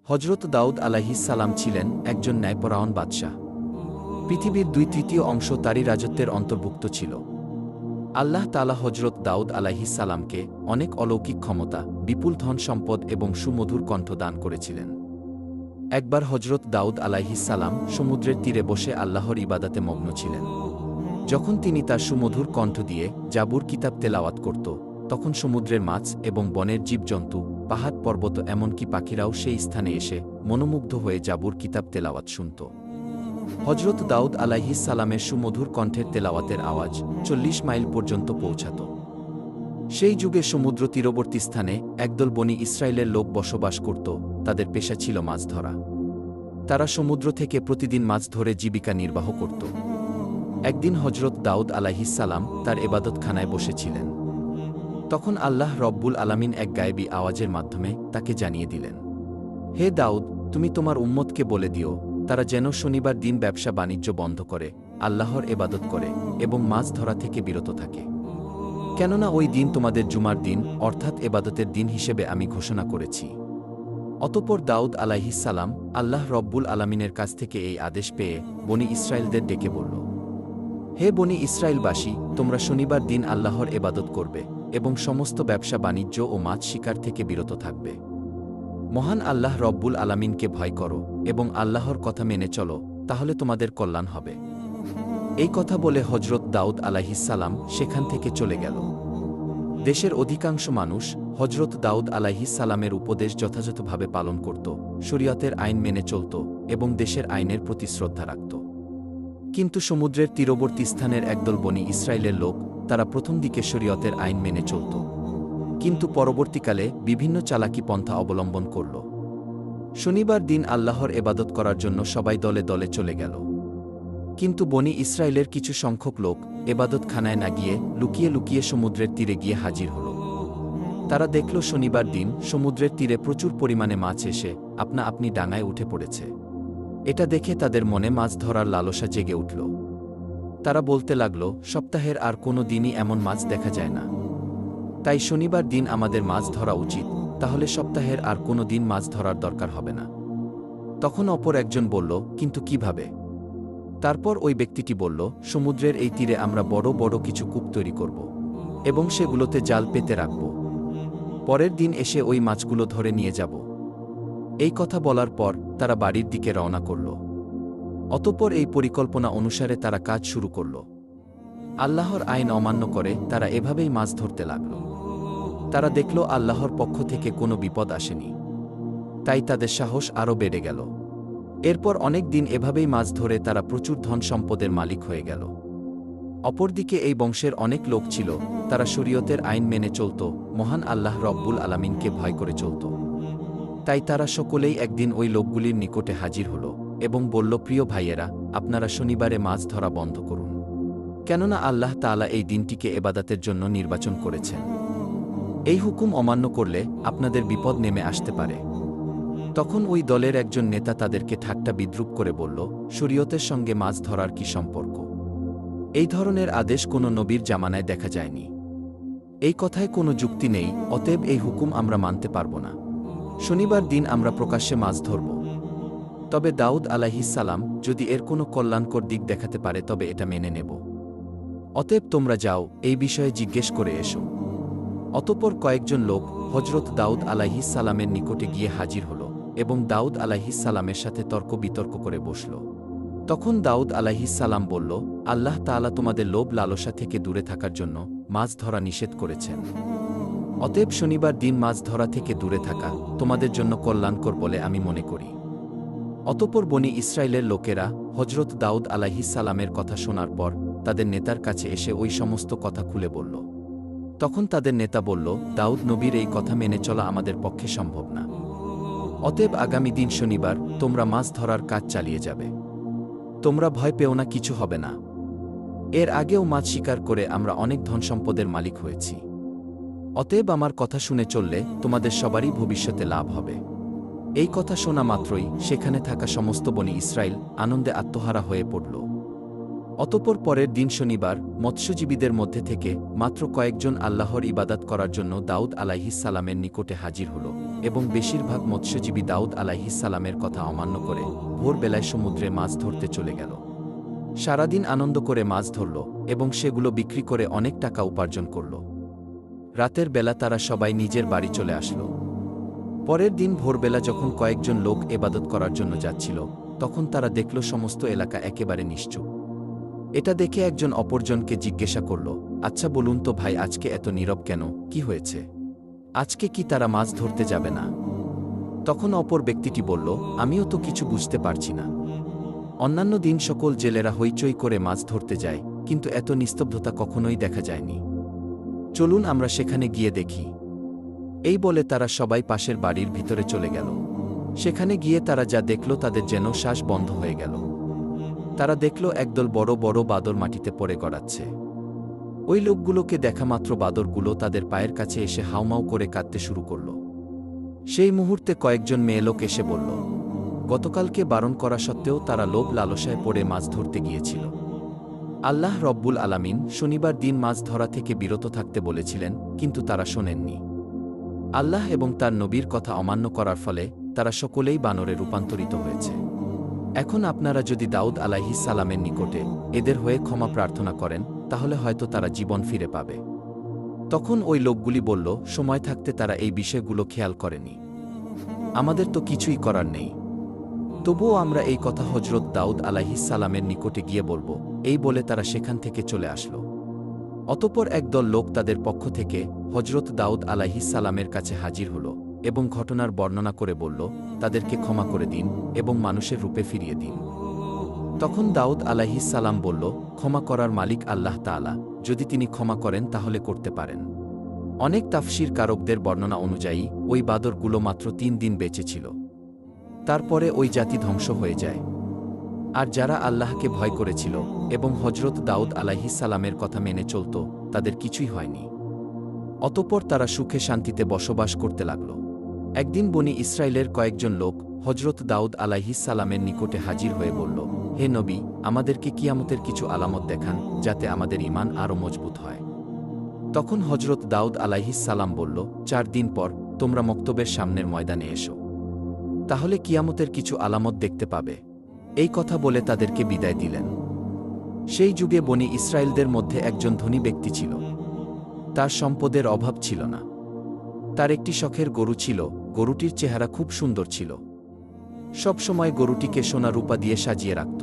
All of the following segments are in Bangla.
হজরত দাউদ আলাইহিস সালাম ছিলেন একজন ন্যায়পরায়ণ বাদশাহ। পৃথিবীর 2/3 অংশ তারই রাজত্বের অন্তর্ভুক্ত ছিল। আল্লাহ তাআলা হজরত দাউদ আলাইহিস সালামকে অনেক অলৌকিক ক্ষমতা, বিপুল ধন সম্পদ এবং সুমধুর কণ্ঠ দান করেছিলেন। একবার হজরত দাউদ আলাইহিস সালাম সমুদ্রের তীরে বসে আল্লাহর ইবাদাতে মগ্ন ছিলেন। যখন তিনি তার সুমধুর কণ্ঠ দিয়ে জাবুর কিতাব তেলাওয়াত করত, তখন সমুদ্রের মাছ এবং বনের জীবজন্তু, পাহাড় পর্বত এমনকি পাখিরাও সেই স্থানে এসে মনোমুগ্ধ হয়ে জাবুর কিতাব তেলাওয়াত শুনত। হজরত দাউদ আলাইহিস সালামের সুমধুর কণ্ঠের তেলাওয়াতের আওয়াজ 40 মাইল পর্যন্ত পৌঁছাত। সেই যুগে সমুদ্র তীরবর্তী স্থানে একদল বনি ইসরায়েলের লোক বসবাস করত। তাদের পেশা ছিল মাছ ধরা। তারা সমুদ্র থেকে প্রতিদিন মাছ ধরে জীবিকা নির্বাহ করত। একদিন হজরত দাউদ আলাইহিস সালাম তার এবাদতখানায় বসেছিলেন। তখন আল্লাহ রব্বুল আলামিন এক গায়েবী আওয়াজের মাধ্যমে তাকে জানিয়ে দিলেন, হে দাউদ, তুমি তোমার উম্মতকে বলে দিও, তারা যেন শনিবার দিন ব্যবসা বাণিজ্য বন্ধ করে আল্লাহর এবাদত করে এবং মাছ ধরা থেকে বিরত থাকে। কেননা ওই দিন তোমাদের জুমার দিন অর্থাৎ এবাদতের দিন হিসেবে আমি ঘোষণা করেছি। অতঃপর দাউদ আলাইহিস সালাম আল্লাহ রব্বুল আলামিনের কাছ থেকে এই আদেশ পেয়ে বনি ইসরায়েলদের ডেকে বলল, হে বনি ইসরায়েলবাসী, তোমরা শনিবার দিন আল্লাহর এবাদত করবে এবং সমস্ত ব্যবসা বাণিজ্য ও মাছ শিকার থেকে বিরত থাকবে। মহান আল্লাহ রব্বুল আলামিনকে ভয় করো এবং আল্লাহর কথা মেনে চলো, তাহলে তোমাদের কল্যাণ হবে। এই কথা বলে হজরত দাউদ আলাইহিস সালাম সেখান থেকে চলে গেল। দেশের অধিকাংশ মানুষ হজরত দাউদ আলাইহিস সালামের উপদেশ যথাযথভাবে পালন করত, শরীয়তের আইন মেনে চলত এবং দেশের আইনের প্রতি শ্রদ্ধা রাখত। কিন্তু সমুদ্রের তীরবর্তী স্থানের একদল বনি ইসরায়েলের লোক, তারা প্রথম দিকে শরীয়তের আইন মেনে চলত, কিন্তু পরবর্তীকালে বিভিন্ন চালাকি পন্থা অবলম্বন করল। শনিবার দিন আল্লাহর এবাদত করার জন্য সবাই দলে দলে চলে গেল। কিন্তু বনি ইসরায়েলের কিছু সংখ্যক লোক এবাদতখানায় না গিয়ে লুকিয়ে লুকিয়ে সমুদ্রের তীরে গিয়ে হাজির হল। তারা দেখল শনিবার দিন সমুদ্রের তীরে প্রচুর পরিমাণে মাছ এসে আপনা আপনি ডাঙায় উঠে পড়েছে। এটা দেখে তাদের মনে মাছ ধরার লালসা জেগে উঠল। তারা বলতে লাগল, সপ্তাহের আর কোনো দিনই এমন মাছ দেখা যায় না, তাই শনিবার দিন আমাদের মাছ ধরা উচিত, তাহলে সপ্তাহের আর কোনো দিন মাছ ধরার দরকার হবে না। তখন অপর একজন বলল, কিন্তু কিভাবে? তারপর ওই ব্যক্তিটি বলল, সমুদ্রের এই তীরে আমরা বড় বড় কিছু কূপ তৈরি করব এবং সেগুলোতে জাল পেতে রাখব। পরের দিন এসে ওই মাছগুলো ধরে নিয়ে যাব। এই কথা বলার পর তারা বাড়ির দিকে রওনা করল। অতঃপর এই পরিকল্পনা অনুসারে তারা কাজ শুরু করল। আল্লাহর আইন অমান্য করে তারা এভাবেই মাছ ধরতে লাগল। তারা দেখল আল্লাহর পক্ষ থেকে কোনো বিপদ আসেনি, তাই তাদের সাহস আরও বেড়ে গেল। এরপর অনেক দিন এভাবেই মাছ ধরে তারা প্রচুর ধন সম্পদের মালিক হয়ে গেল। অপরদিকে এই বংশের অনেক লোক ছিল, তারা শরীয়তের আইন মেনে চলত, মহান আল্লাহ রব্বুল আলামিনকে ভয় করে চলত। তাই তারা সকলেই একদিন ওই লোকগুলির নিকটে হাজির হল এবং বলল, প্রিয় ভাইয়েরা, আপনারা শনিবারে মাছ ধরা বন্ধ করুন, কেননা আল্লাহ তাআলা এই দিনটিকে এবাদাতের জন্য নির্বাচন করেছেন। এই হুকুম অমান্য করলে আপনাদের বিপদ নেমে আসতে পারে। তখন ওই দলের একজন নেতা তাদেরকে ঠাট্টা বিদ্রূপ করে বলল, শরীয়তের সঙ্গে মাছ ধরার কি সম্পর্ক? এই ধরনের আদেশ কোনো নবীর জামানায় দেখা যায়নি। এই কথায় কোনো যুক্তি নেই, অতএব এই হুকুম আমরা মানতে পারব না। শনিবার দিন আমরা প্রকাশ্যে মাছ ধরব। তবে দাউদ আলাইহিস সালাম যদি এর কোনো কল্যাণকর দিক দেখাতে পারে তবে এটা মেনে নেব। অতএব তোমরা যাও, এই বিষয়ে জিজ্ঞেস করে এসো। অতঃপর কয়েকজন লোক হজরত দাউদ আলাইহিস সালামের নিকটে গিয়ে হাজির হল এবং দাউদ আলাইহিস সালামের সাথে তর্ক বিতর্ক করে বসল। তখন দাউদ আলাইহিস সালাম বলল, আল্লাহ তাআলা তোমাদের লোভ লালসা থেকে দূরে থাকার জন্য মাছ ধরা নিষেধ করেছেন। অতএব শনিবার দিন মাছ ধরা থেকে দূরে থাকা তোমাদের জন্য কল্যাণকর বলে আমি মনে করি। অতঃপর বনি ইসরায়েলের লোকেরা হজরত দাউদ আলাইহিস সালামের কথা শোনার পর তাদের নেতার কাছে এসে ওই সমস্ত কথা খুলে বলল। তখন তাদের নেতা বলল, দাউদ নবীর এই কথা মেনে চলা আমাদের পক্ষে সম্ভব না। অতএব আগামী দিন শনিবার তোমরা মাছ ধরার কাজ চালিয়ে যাবে। তোমরা ভয় পেও না, কিছু হবে না। এর আগেও মাছ শিকার করে আমরা অনেক ধন সম্পদের মালিক হয়েছি। অতএব আমার কথা শুনে চললে তোমাদের সবারই ভবিষ্যতে লাভ হবে। এই কথা শোনা মাত্রই সেখানে থাকা সমস্ত বনি ইসরায়েল আনন্দে আত্মহারা হয়ে পড়ল। অতঃপর পরের দিন শনিবার মৎস্যজীবীদের মধ্যে থেকে মাত্র কয়েকজন আল্লাহর ইবাদত করার জন্য দাউদ আলাইহিস সালামের নিকটে হাজির হল এবং বেশিরভাগ মৎস্যজীবী দাউদ আলাইহিস সালামের কথা অমান্য করে ভোরবেলায় সমুদ্রে মাছ ধরতে চলে গেল। সারাদিন আনন্দ করে মাছ ধরল এবং সেগুলো বিক্রি করে অনেক টাকা উপার্জন করল। রাতের বেলা তারা সবাই নিজের বাড়ি চলে আসলো। পরের দিন ভোরবেলা যখন কয়েকজন লোক এবাদত করার জন্য যাচ্ছিল, তখন তারা দেখল সমস্ত এলাকা একেবারে নিশ্চুপ। এটা দেখে একজন অপরজনকে জিজ্ঞাসা করল, আচ্ছা বলুন তো ভাই, আজকে এত নীরব কেন, কি হয়েছে? আজকে কি তারা মাছ ধরতে যাবে না? তখন অপর ব্যক্তিটি বলল, আমিও তো কিছু বুঝতে পারছি না। অন্যান্য দিন সকল জেলেরা হইচই করে মাছ ধরতে যায়, কিন্তু এত নিস্তব্ধতা কখনোই দেখা যায়নি। চলুন আমরা সেখানে গিয়ে দেখি। এই বলে তারা সবাই পাশের বাড়ির ভিতরে চলে গেল। সেখানে গিয়ে তারা যা দেখল তাদের যেন শ্বাস বন্ধ হয়ে গেল। তারা দেখল একদল বড় বড় বাদর মাটিতে পড়ে গড়াচ্ছে। ওই লোকগুলোকে দেখা মাত্র বাদরগুলো তাদের পায়ের কাছে এসে হাউমাউ করে কাঁদতে শুরু করল। সেই মুহূর্তে কয়েকজন মেয়ে লোক এসে বলল, গতকালকে বারণ করা সত্ত্বেও তারা লোভ লালসায় পড়ে মাছ ধরতে গিয়েছিল। আল্লাহ রব্বুল আলামিন শনিবার দিন মাছ ধরা থেকে বিরত থাকতে বলেছিলেন, কিন্তু তারা শোনেননি। আল্লাহ এবং তার নবীর কথা অমান্য করার ফলে তারা সকলেই বানরে রূপান্তরিত হয়েছে। এখন আপনারা যদি দাউদ আলাইহিস সালামের নিকটে এদের হয়ে ক্ষমা প্রার্থনা করেন, তাহলে হয়তো তারা জীবন ফিরে পাবে। তখন ওই লোকগুলি বলল, সময় থাকতে তারা এই বিষয়গুলো খেয়াল করেনি। আমাদের তো কিছুই করার নেই। তবুও আমরা এই কথা হজরত দাউদ আলাইহিস সালামের নিকটে গিয়ে বলবো, এই বলে তারা সেখান থেকে চলে আসলো। অতঃপর একদল লোক তাদের পক্ষ থেকে হজরত দাউদ আলাইহিস সালামের কাছে হাজির হল এবং ঘটনার বর্ণনা করে বলল, তাদেরকে ক্ষমা করে দিন এবং মানুষের রূপে ফিরিয়ে দিন। তখন দাউদ আলাইহিস সালাম বলল, ক্ষমা করার মালিক আল্লাহ তাআলা, যদি তিনি ক্ষমা করেন তাহলে করতে পারেন। অনেক তাফসীর কারকদের বর্ণনা অনুযায়ী ওই বাদরগুলো মাত্র 3 দিন বেঁচে ছিল। তারপরে ওই জাতি ধ্বংস হয়ে যায়। আর যারা আল্লাহকে ভয় করেছিল এবং হজরত দাউদ আলাইহিস সালামের কথা মেনে চলত, তাদের কিছুই হয়নি। অতঃপর তারা সুখে শান্তিতে বসবাস করতে লাগল। একদিন বনি ইসরায়েলের কয়েকজন লোক হজরত দাউদ আলাইহিস সালামের নিকটে হাজির হয়ে বলল, হে নবী, আমাদেরকে কিয়ামতের কিছু আলামত দেখান, যাতে আমাদের ঈমান আরও মজবুত হয়। তখন হজরত দাউদ আলাইহিস সালাম বলল, 4 দিন পর তোমরা মক্তবের সামনের ময়দানে এসো, তাহলে কিয়ামতের কিছু আলামত দেখতে পাবে। এই কথা বলে তাদেরকে বিদায় দিলেন। সেই যুগে বনি ইসরায়েলদের মধ্যে একজন ধনী ব্যক্তি ছিল। তার সম্পদের অভাব ছিল না। তার একটি শখের গরু ছিল। গরুটির চেহারা খুব সুন্দর ছিল। সব সময় গরুটিকে সোনা রূপা দিয়ে সাজিয়ে রাখত।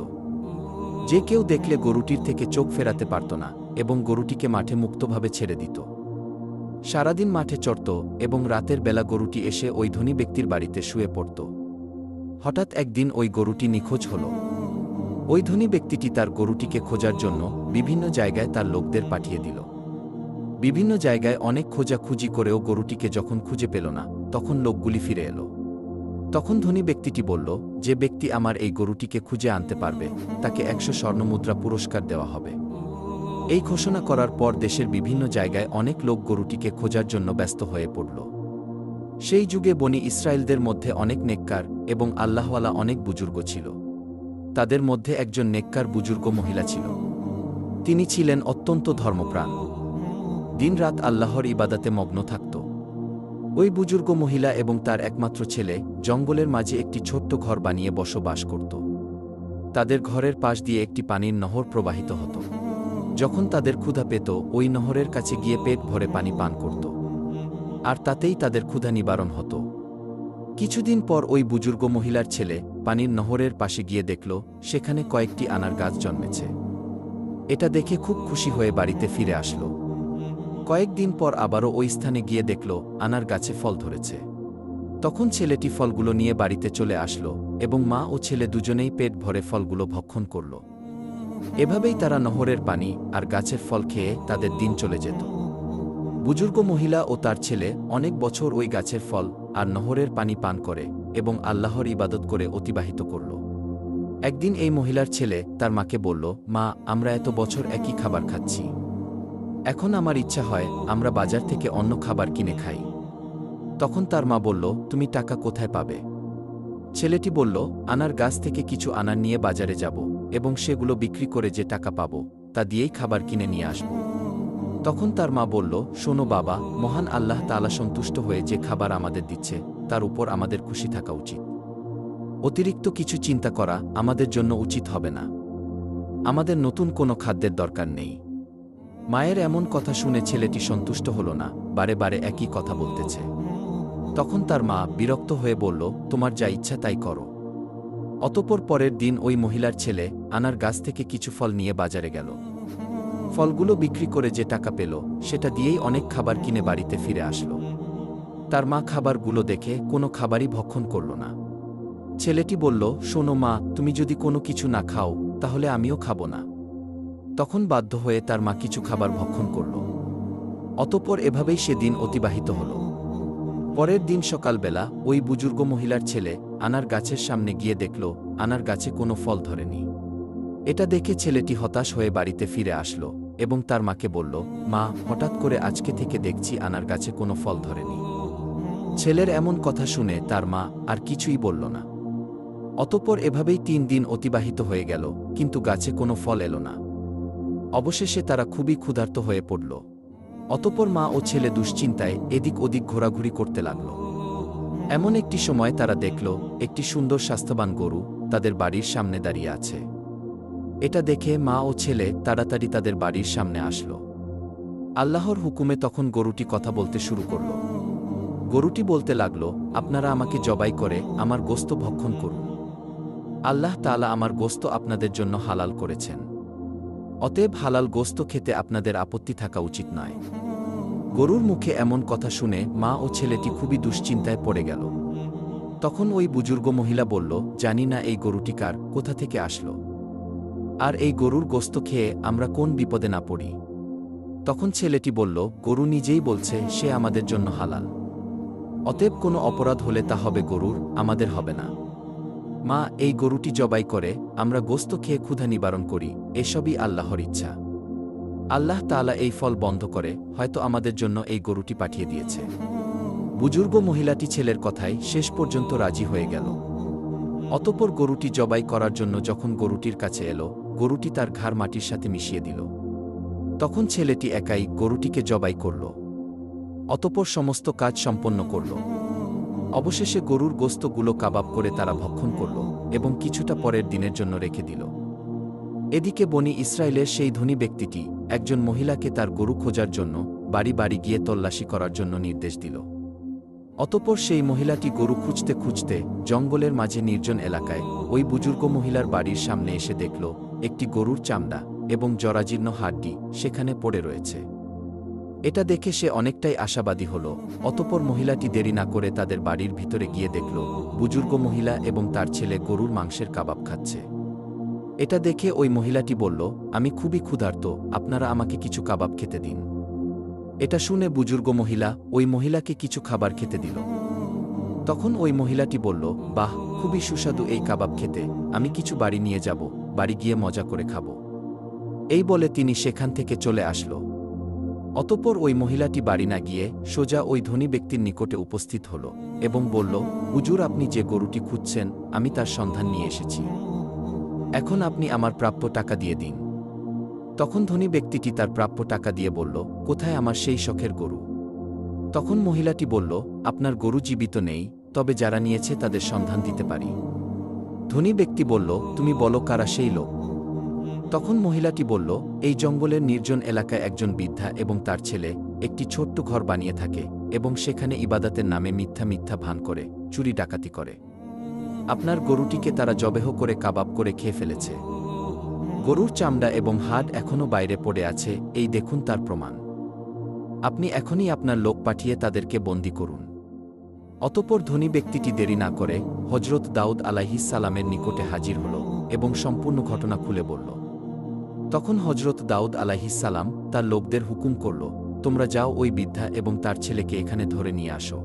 যে কেউ দেখলে গরুটির থেকে চোখ ফেরাতে পারত না এবং গরুটিকে মাঠে মুক্তভাবে ছেড়ে দিত। সারাদিন মাঠে চড়ত এবং রাতের বেলা গরুটি এসে ওই ধনী ব্যক্তির বাড়িতে শুয়ে পড়ত। হঠাৎ একদিন ওই গরুটি নিখোঁজ হল। ওই ধনী ব্যক্তিটি তার গরুটিকে খোঁজার জন্য বিভিন্ন জায়গায় তার লোকদের পাঠিয়ে দিল। বিভিন্ন জায়গায় অনেক খোঁজাখুঁজি করেও গরুটিকে যখন খুঁজে পেল না, তখন লোকগুলি ফিরে এলো। তখন ধনী ব্যক্তিটি বলল, যে ব্যক্তি আমার এই গরুটিকে খুঁজে আনতে পারবে, তাকে 100 স্বর্ণমুদ্রা পুরস্কার দেওয়া হবে। এই ঘোষণা করার পর দেশের বিভিন্ন জায়গায় অনেক লোক গরুটিকে খোঁজার জন্য ব্যস্ত হয়ে পড়ল। সেই যুগে বনি ইসরায়েলদের মধ্যে অনেক নেককার এবং আল্লাহওয়ালা অনেক বুজুর্গ ছিল। তাদের মধ্যে একজন নেককার বুজুর্গ মহিলা ছিল। তিনি ছিলেন অত্যন্ত ধর্মপ্রাণ। দিনরাত আল্লাহর ইবাদাতে মগ্ন থাকত। ওই বুজুর্গ মহিলা এবং তার একমাত্র ছেলে জঙ্গলের মাঝে একটি ছোট্ট ঘর বানিয়ে বসবাস করত। তাদের ঘরের পাশ দিয়ে একটি পানির নহর প্রবাহিত হতো। যখন তাদের ক্ষুধা পেত, ওই নহরের কাছে গিয়ে পেট ভরে পানি পান করত, আর তাতেই তাদের ক্ষুধা নিবারণ হতো। কিছুদিন পর ওই বুজুর্গ মহিলার ছেলে পানির নহরের পাশে গিয়ে দেখল সেখানে কয়েকটি আনার গাছ জন্মেছে। এটা দেখে খুব খুশি হয়ে বাড়িতে ফিরে আসলো। কয়েকদিন পর আবারও ওই স্থানে গিয়ে দেখল আনার গাছে ফল ধরেছে। তখন ছেলেটি ফলগুলো নিয়ে বাড়িতে চলে আসলো এবং মা ও ছেলে দুজনেই পেট ভরে ফলগুলো ভক্ষণ করল। এভাবেই তারা নহরের পানি আর গাছের ফল খেয়ে তাদের দিন চলে যেত। বুজুর্গ মহিলা ও তার ছেলে অনেক বছর ওই গাছের ফল আর নহরের পানি পান করে এবং আল্লাহর ইবাদত করে অতিবাহিত করল। একদিন এই মহিলার ছেলে তার মাকে বলল, মা, আমরা এত বছর একই খাবার খাচ্ছি। এখন আমার ইচ্ছা হয় আমরা বাজার থেকে অন্য খাবার কিনে খাই। তখন তার মা বলল, তুমি টাকা কোথায় পাবে? ছেলেটি বলল, আনার গাছ থেকে কিছু আনার নিয়ে বাজারে যাব এবং সেগুলো বিক্রি করে যে টাকা পাব তা দিয়েই খাবার কিনে নিয়ে আসব। তখন তার মা বলল, শোনো বাবা, মহান আল্লাহ তাআলা সন্তুষ্ট হয়ে যে খাবার আমাদের দিচ্ছে তার উপর আমাদের খুশি থাকা উচিত। অতিরিক্ত কিছু চিন্তা করা আমাদের জন্য উচিত হবে না। আমাদের নতুন কোনো খাদ্যের দরকার নেই। মায়ের এমন কথা শুনে ছেলেটি সন্তুষ্ট হল না, বারে বারে একই কথা বলতেছে। তখন তার মা বিরক্ত হয়ে বলল, তোমার যা ইচ্ছা তাই করো। অতঃপর পরের দিন ওই মহিলার ছেলে আনার গাছ থেকে কিছু ফল নিয়ে বাজারে গেল। ফলগুলো বিক্রি করে যে টাকা পেল সেটা দিয়েই অনেক খাবার কিনে বাড়িতে ফিরে আসলো। তার মা খাবারগুলো দেখে কোনো খাবারই ভক্ষণ করল না। ছেলেটি বলল, শোনো মা, তুমি যদি কোনো কিছু না খাও তাহলে আমিও খাবো না। তখন বাধ্য হয়ে তার মা কিছু খাবার ভক্ষণ করল। অতঃপর এভাবেই সেদিন অতিবাহিত হল। পরের দিন সকালবেলা ওই বুজুর্গ মহিলার ছেলে আনার গাছের সামনে গিয়ে দেখল আনার গাছে কোনো ফল ধরেনি। এটা দেখে ছেলেটি হতাশ হয়ে বাড়িতে ফিরে আসলো এবং তার মাকে বলল, মা, হঠাৎ করে আজকে থেকে দেখছি আনার গাছে কোনো ফল ধরেনি। ছেলের এমন কথা শুনে তার মা আর কিছুই বলল না। অতঃপর এভাবেই 3 দিন অতিবাহিত হয়ে গেল, কিন্তু গাছে কোনো ফল এলো না। অবশেষে তারা খুবই ক্ষুধার্ত হয়ে পড়ল। অতঃপর মা ও ছেলে দুশ্চিন্তায় এদিক ওদিক ঘোরাঘুরি করতে লাগল। এমন একটি সময় তারা দেখল একটি সুন্দর স্বাস্থ্যবান গরু তাদের বাড়ির সামনে দাঁড়িয়ে আছে। এটা দেখে মা ও ছেলে তাড়াতাড়ি তাদের বাড়ির সামনে আসলো। আল্লাহর হুকুমে তখন গরুটি কথা বলতে শুরু করল। গরুটি বলতে লাগল, আপনারা আমাকে জবাই করে আমার গোশত ভক্ষণ করুন। আল্লাহ তাআলা আমার গোশত আপনাদের জন্য হালাল করেছেন। অতএব হালাল গোশত খেতে আপনাদের আপত্তি থাকা উচিত নয়। গরুর মুখে এমন কথা শুনে মা ও ছেলেটি খুবই দুশ্চিন্তায় পড়ে গেল। তখন ওই বুজুর্গ মহিলা বলল, জানি না এই গরুটি কার, কোথা থেকে আসলো, আর এই গরুর গোশত খেয়ে আমরা কোন বিপদে না পড়ি। তখন ছেলেটি বলল, গরু নিজেই বলছে সে আমাদের জন্য হালাল। অতএব কোনো অপরাধ হলে তা হবে গরুর, আমাদের হবে না। মা, এই গরুটি জবাই করে আমরা গোশত খেয়ে ক্ষুধা নিবারণ করি, এসবই আল্লাহর ইচ্ছা। আল্লাহ তাআলা এই ফল বন্ধ করে হয়তো আমাদের জন্য এই গরুটি পাঠিয়ে দিয়েছে। বুজুর্গ মহিলাটি ছেলের কথায় শেষ পর্যন্ত রাজি হয়ে গেল। অতঃপর গরুটি জবাই করার জন্য যখন গরুটির কাছে এলো, গরুটি তার ঘাড় মাটির সাথে মিশিয়ে দিল। তখন ছেলেটি একাই গরুটিকে জবাই করল। অতঃপর সমস্ত কাজ সম্পন্ন করল। অবশেষে গরুর গোশতগুলো কাবাব করে তারা ভক্ষণ করল এবং কিছুটা পরের দিনের জন্য রেখে দিল। এদিকে বনি ইসরায়েলের সেই ধনী ব্যক্তিটি একজন মহিলাকে তার গরু খোঁজার জন্য বাড়ি বাড়ি গিয়ে তল্লাশি করার জন্য নির্দেশ দিল। অতঃপর সেই মহিলাটি গরু খুঁজতে খুঁজতে জঙ্গলের মাঝে নির্জন এলাকায় ওই বুজুর্গ মহিলার বাড়ির সামনে এসে দেখল একটি গরুর চামড়া এবং জরাজীর্ণ হাড্ডি সেখানে পড়ে রয়েছে। এটা দেখে সে অনেকটাই আশাবাদী হল। অতঃপর মহিলাটি দেরি না করে তাদের বাড়ির ভিতরে গিয়ে দেখল বুজুর্গ মহিলা এবং তার ছেলে গরুর মাংসের কাবাব খাচ্ছে। এটা দেখে ওই মহিলাটি বলল, আমি খুবই ক্ষুধার্ত, আপনারা আমাকে কিছু কাবাব খেতে দিন। এটা শুনে বুজুর্গ মহিলা ওই মহিলাকে কিছু খাবার খেতে দিল। তখন ওই মহিলাটি বলল, বাহ, খুবই সুস্বাদু এই কাবাব খেতে, আমি কিছু বাড়ি নিয়ে যাব, বাড়ি গিয়ে মজা করে খাব। এই বলে তিনি সেখান থেকে চলে আসল। অতঃপর ওই মহিলাটি বাড়ি না গিয়ে সোজা ওই ধনী ব্যক্তির নিকটে উপস্থিত হল এবং বলল, হুজুর, আপনি যে গরুটি খুঁজছেন আমি তার সন্ধান নিয়ে এসেছি। এখন আপনি আমার প্রাপ্য টাকা দিয়ে দিন। তখন ধনী ব্যক্তিটি তার প্রাপ্য টাকা দিয়ে বলল, কোথায় আমার সেই শখের গরু? তখন মহিলাটি বলল, আপনার গরু জীবিত নেই, তবে যারা নিয়েছে তাদের সন্ধান দিতে পারি। ধনী ব্যক্তি বলল, তুমি বলো কারা সেই লোক? তখন মহিলাটি বলল, এই জঙ্গলের নির্জন এলাকায় একজন বৃদ্ধা এবং তার ছেলে একটি ছোট্ট ঘর বানিয়ে থাকে এবং সেখানে ইবাদতের নামে মিথ্যা মিথ্যা ভান করে চুরি ডাকাতি করে। আপনার গরুটিকে তারা জবেহ করে কাবাব করে খেয়ে ফেলেছে। গরুর চামড়া এবং হাড় এখনও বাইরে পড়ে আছে, এই দেখুন তার প্রমাণ। আপনি এখনই আপনার লোক পাঠিয়ে তাদেরকে বন্দী করুন। অতঃপর ধনী ব্যক্তিটি দেরি না করে হজরত দাউদ আলাইহিস সালামের নিকটে হাজির হল এবং সম্পূর্ণ ঘটনা খুলে বলল। তখন হজরত দাউদ আলাইহিস সালাম তার লোকদের হুকুম করল, তোমরা যাও ওই বৃদ্ধা এবং তার ছেলেকে এখানে ধরে নিয়ে আসো।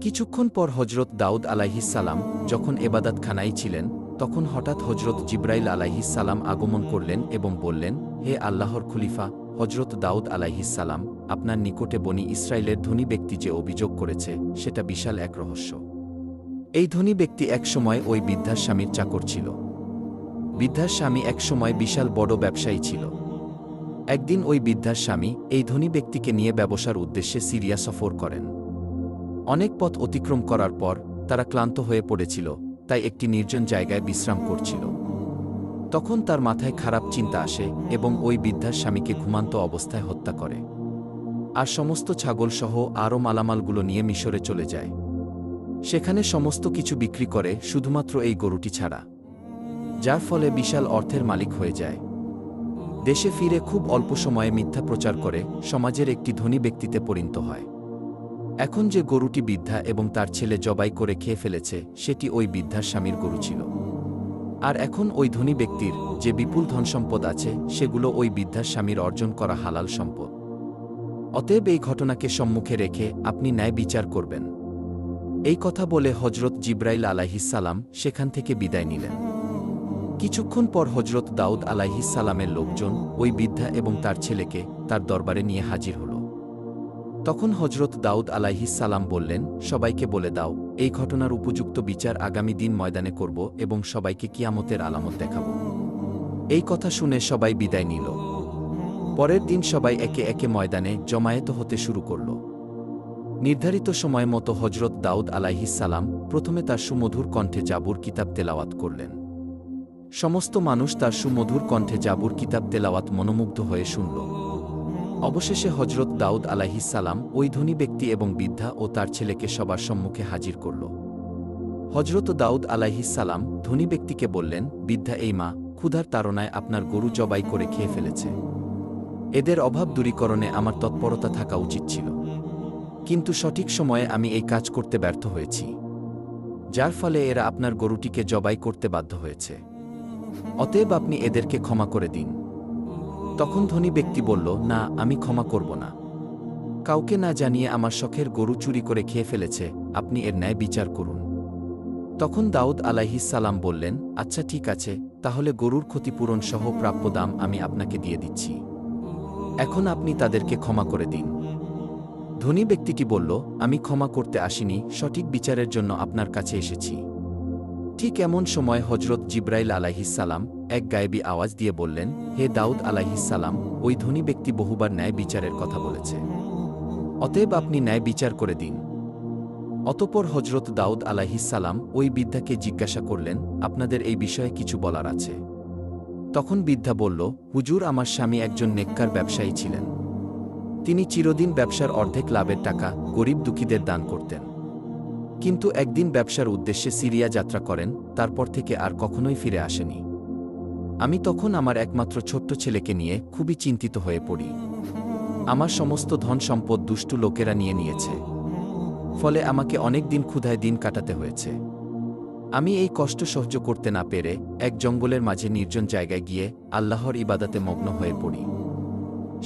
কিছুক্ষণ পর হজরত দাউদ আলাইহিস সালাম যখন এবাদতখানায় ছিলেন, তখন হঠাৎ হজরত জিব্রাইল আলাইহিস সালাম আগমন করলেন এবং বললেন, হে আল্লাহর খলিফা হজরত দাউদ আলাইহিস সালাম, আপনার নিকটে বনি ইসরায়েলের ধনী ব্যক্তি যে অভিযোগ করেছে সেটা বিশাল এক রহস্য। এই ধনী ব্যক্তি একসময় ওই বৃদ্ধার স্বামীর চাকর ছিল। বৃদ্ধার স্বামী একসময় বিশাল বড় ব্যবসায়ী ছিল। একদিন ওই বৃদ্ধার স্বামী এই ধনী ব্যক্তিকে নিয়ে ব্যবসার উদ্দেশ্যে সিরিয়া সফর করেন। অনেক পথ অতিক্রম করার পর তারা ক্লান্ত হয়ে পড়েছিল, তাই একটি নির্জন জায়গায় বিশ্রাম করছিল। তখন তার মাথায় খারাপ চিন্তা আসে এবং ওই বৃদ্ধার স্বামীকে ঘুমান্ত অবস্থায় হত্যা করে, আর সমস্ত ছাগলসহ আরও মালামালগুলো নিয়ে মিশরে চলে যায়। সেখানে সমস্ত কিছু বিক্রি করে শুধুমাত্র এই গরুটি ছাড়া, যার ফলে বিশাল অর্থের মালিক হয়ে যায়। দেশে ফিরে খুব অল্প সময়ে মিথ্যা প্রচার করে সমাজের একটি ধনী ব্যক্তিতে পরিণত হয়। এখন যে গরুটি বৃদ্ধা এবং তার ছেলে জবাই করে খেয়ে ফেলেছে সেটি ওই বৃদ্ধার স্বামীর গরু ছিল। আর এখন ওই ধনী ব্যক্তির যে বিপুল ধনসম্পদ আছে সেগুলো ওই বৃদ্ধার স্বামীর অর্জন করা হালাল সম্পদ। অতএব এই ঘটনাকে সম্মুখে রেখে আপনি ন্যায় বিচার করবেন। এই কথা বলে হজরত জিব্রাইল আলাইহিসসালাম সেখান থেকে বিদায় নিলেন। কিছুক্ষণ পর হজরত দাউদ আলাইহিসসালামের লোকজন ওই বৃদ্ধা এবং তার ছেলেকে তার দরবারে নিয়ে হাজির হল। তখন হজরত দাউদ আলাইহিসসালাম বললেন, সবাইকে বলে দাও, এই ঘটনার উপযুক্ত বিচার আগামী দিন ময়দানে করব এবং সবাইকে কিয়ামতের আলামত দেখাব। এই কথা শুনে সবাই বিদায় নিল। পরের দিন সবাই একে একে ময়দানে জমায়েত হতে শুরু করল। নির্ধারিত সময় মতো হজরত দাউদ আলাইহিসসালাম প্রথমে তার সুমধুর কণ্ঠে জাবুর কিতাব তেলাওয়াত করলেন। সমস্ত মানুষ তার সুমধুর কণ্ঠে জাবুর কিতাব তেলাওয়াত মনোমুগ্ধ হয়ে শুনল। অবশেষে হজরত দাউদ আলাইহিসসালাম ওই ধনী ব্যক্তি এবং বৃদ্ধা ও তার ছেলেকে সবার সম্মুখে হাজির করল। হজরত দাউদ আলাইহিসসালাম ধনী ব্যক্তিকে বললেন, বৃদ্ধা এই মা ক্ষুধার তাড়নায় আপনার গরু জবাই করে খেয়ে ফেলেছে। এদের অভাব দূরীকরণে আমার তৎপরতা থাকা উচিত ছিল, কিন্তু সঠিক সময়ে আমি এই কাজ করতে ব্যর্থ হয়েছি, যার ফলে এরা আপনার গরুটিকে জবাই করতে বাধ্য হয়েছে। অতএব আপনি এদেরকে ক্ষমা করে দিন। তখন ধনী ব্যক্তি বলল, না, আমি ক্ষমা করব না। কাউকে না জানিয়ে আমার শখের গরু চুরি করে খেয়ে ফেলেছে, আপনি এর ন্যায় বিচার করুন। তখন দাউদ আলাইহিসসালাম বললেন, আচ্ছা ঠিক আছে, তাহলে গরুর ক্ষতিপূরণ সহ প্রাপ্য দাম আমি আপনাকে দিয়ে দিচ্ছি। এখন আপনি তাদেরকে ক্ষমা করে দিন। ধনী ব্যক্তিটি বলল, আমি ক্ষমা করতে আসিনি, সঠিক বিচারের জন্য আপনার কাছে এসেছি। ঠিক এমন সময় হজরত জিব্রাইল আলাইহিসসালাম এক গায়েবী আওয়াজ দিয়ে বললেন, হে দাউদ আলাইহিসসালাম, ওই ধনী ব্যক্তি বহুবার ন্যায় বিচারের কথা বলেছে, অতএব আপনি ন্যায় বিচার করে দিন। অতঃপর হজরত দাউদ আলাইহিসসালাম ওই বৃদ্ধাকে জিজ্ঞাসা করলেন, আপনাদের এই বিষয়ে কিছু বলার আছে? তখন বৃদ্ধা বলল, হুজুর, আমার স্বামী একজন নেককার ব্যবসায়ী ছিলেন। তিনি চিরদিন ব্যবসার অর্ধেক লাভের টাকা গরিব দুঃখীদের দান করতেন। কিন্তু একদিন ব্যবসার উদ্দেশ্যে সিরিয়া যাত্রা করেন, তারপর থেকে আর কখনোই ফিরে আসেনি। আমি তখন আমার একমাত্র ছোট্ট ছেলেকে নিয়ে খুবই চিন্তিত হয়ে পড়ি। আমার সমস্ত ধন সম্পদ দুষ্টু লোকেরা নিয়ে নিয়েছে, ফলে আমাকে অনেক দিন ক্ষুধায় দিন কাটাতে হয়েছে। আমি এই কষ্ট সহ্য করতে না পেরে এক জঙ্গলের মাঝে নির্জন জায়গায় গিয়ে আল্লাহর ইবাদতে মগ্ন হয়ে পড়ি।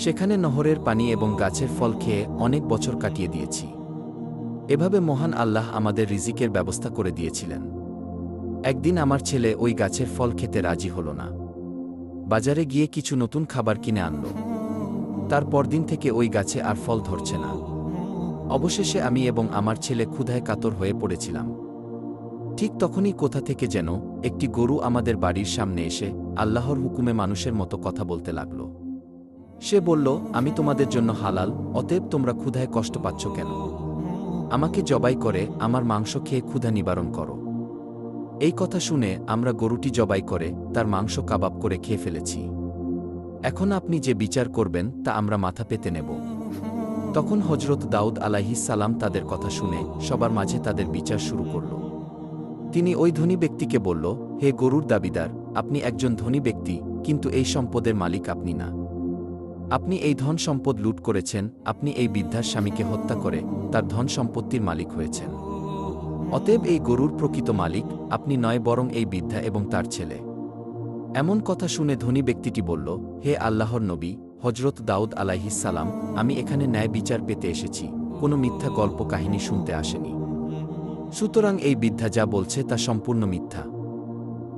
সেখানে নহরের পানি এবং গাছের ফল খেয়ে অনেক বছর কাটিয়ে দিয়েছি। এভাবে মহান আল্লাহ আমাদের রিজিকের ব্যবস্থা করে দিয়েছিলেন। একদিন আমার ছেলে ওই গাছের ফল খেতে রাজি হল না। বাজারে গিয়ে কিছু নতুন খাবার কিনে আনল। তার পরদিন থেকে ওই গাছে আর ফল ধরছে না। অবশেষে আমি এবং আমার ছেলে ক্ষুধায় কাতর হয়ে পড়েছিলাম। ঠিক তখনই কোথা থেকে যেন একটি গরু আমাদের বাড়ির সামনে এসে আল্লাহর হুকুমে মানুষের মতো কথা বলতে লাগল। সে বলল, আমি তোমাদের জন্য হালাল, অতএব তোমরা ক্ষুধায় কষ্ট পাচ্ছ কেন? আমাকে জবাই করে আমার মাংস খেয়ে ক্ষুধা নিবারণ করো। এই কথা শুনে আমরা গরুটি জবাই করে তার মাংস কাবাব করে খেয়ে ফেলেছি। এখন আপনি যে বিচার করবেন তা আমরা মাথা পেতে নেব। তখন হজরত দাউদ আলাইহিসসালাম তাদের কথা শুনে সবার মাঝে তাদের বিচার শুরু করল। তিনি ওই ধনী ব্যক্তিকে বলল, হে গরুর দাবিদার, আপনি একজন ধনী ব্যক্তি, কিন্তু এই সম্পদের মালিক আপনি না। আপনি এই ধন সম্পদ লুট করেছেন, আপনি এই বৃদ্ধার স্বামীকে হত্যা করে তার ধন সম্পত্তির মালিক হয়েছেন। অতএব এই গরুর প্রকৃত মালিক আপনি নয়, বরং এই বৃদ্ধা এবং তার ছেলে। এমন কথা শুনে ধনী ব্যক্তিটি বলল, হে আল্লাহর নবী হজরত দাউদ আলাইহিসসালাম, আমি এখানে ন্যায় বিচার পেতে এসেছি, কোনো মিথ্যা গল্প কাহিনী শুনতে আসেনি। সুতরাং এই বৃদ্ধা যা বলছে তা সম্পূর্ণ মিথ্যা।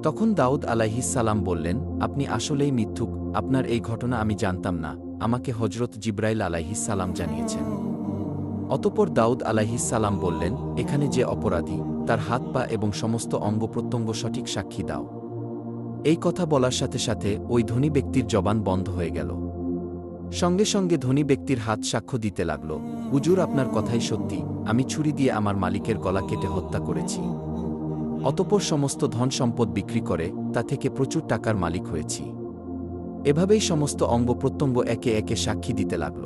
তখন দাউদ আলাইহিসসালাম বললেন, আপনি আসলেই মিথ্যুক, আপনার এই ঘটনা আমি জানতাম না, আমাকে হজরত জিব্রাইল আলাইহিসসালাম জানিয়েছেন। অতঃপর দাউদ আলাইহিসসালাম বললেন, এখানে যে অপরাধী তার হাত পা এবং সমস্ত অঙ্গপ্রত্যঙ্গ সঠিক সাক্ষী দাও। এই কথা বলার সাথে সাথে ওই ধনী ব্যক্তির জবান বন্ধ হয়ে গেল। সঙ্গে সঙ্গে ধনী ব্যক্তির হাত সাক্ষ্য দিতে লাগল, হুজুর আপনার কথাই সত্যি, আমি ছুরি দিয়ে আমার মালিকের গলা কেটে হত্যা করেছি। অতঃপর সমস্ত ধন সম্পদ বিক্রি করে তা থেকে প্রচুর টাকার মালিক হয়েছি। এভাবেই সমস্ত অঙ্গ প্রত্যঙ্গ একে একে সাক্ষী দিতে লাগল।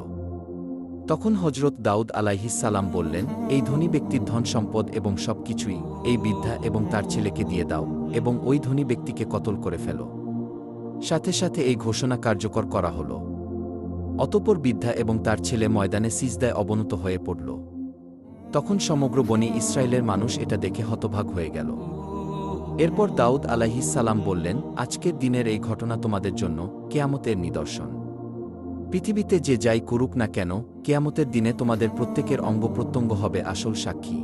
তখন হজরত দাউদ আলাইহিসসালাম বললেন, এই ধনী ব্যক্তির ধন সম্পদ এবং সব কিছুই এই বৃদ্ধা এবং তার ছেলেকে দিয়ে দাও এবং ওই ধনী ব্যক্তিকে কতল করে ফেল। সাথে সাথে এই ঘোষণা কার্যকর করা হল। অতঃপর বৃদ্ধা এবং তার ছেলে ময়দানে সিজদায় অবনত হয়ে পড়ল। তখন সমগ্র বনি ইসরায়েলের মানুষ এটা দেখে হতভাগ হয়ে গেল। এরপর দাউদ আলাইহিসসালাম বললেন, আজকের দিনের এই ঘটনা তোমাদের জন্য কিয়ামতের নিদর্শন। পৃথিবীতে যে যাই করুক না কেন, কিয়ামতের দিনে তোমাদের প্রত্যেকের অঙ্গ প্রত্যঙ্গ হবে আসল সাক্ষী।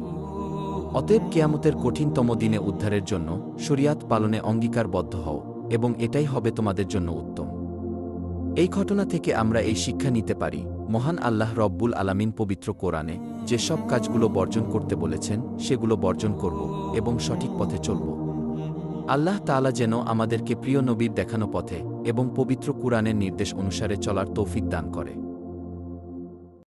অতএব কিয়ামতের কঠিনতম দিনে উদ্ধারের জন্য শরিয়াত পালনে অঙ্গীকারবদ্ধ হও এবং এটাই হবে তোমাদের জন্য উত্তম। এই ঘটনা থেকে আমরা এই শিক্ষা নিতে পারি, মহান আল্লাহ রব্বুল আলামিন পবিত্র কোরআনে যে সব কাজগুলো বর্জন করতে বলেছেন সেগুলো বর্জন করব এবং সঠিক পথে চলব। আল্লাহ তাআলা যেন আমাদেরকে প্রিয় নবীর দেখানো পথে এবং পবিত্র কুরআনের নির্দেশ অনুসারে চলার তৌফিক দান করে।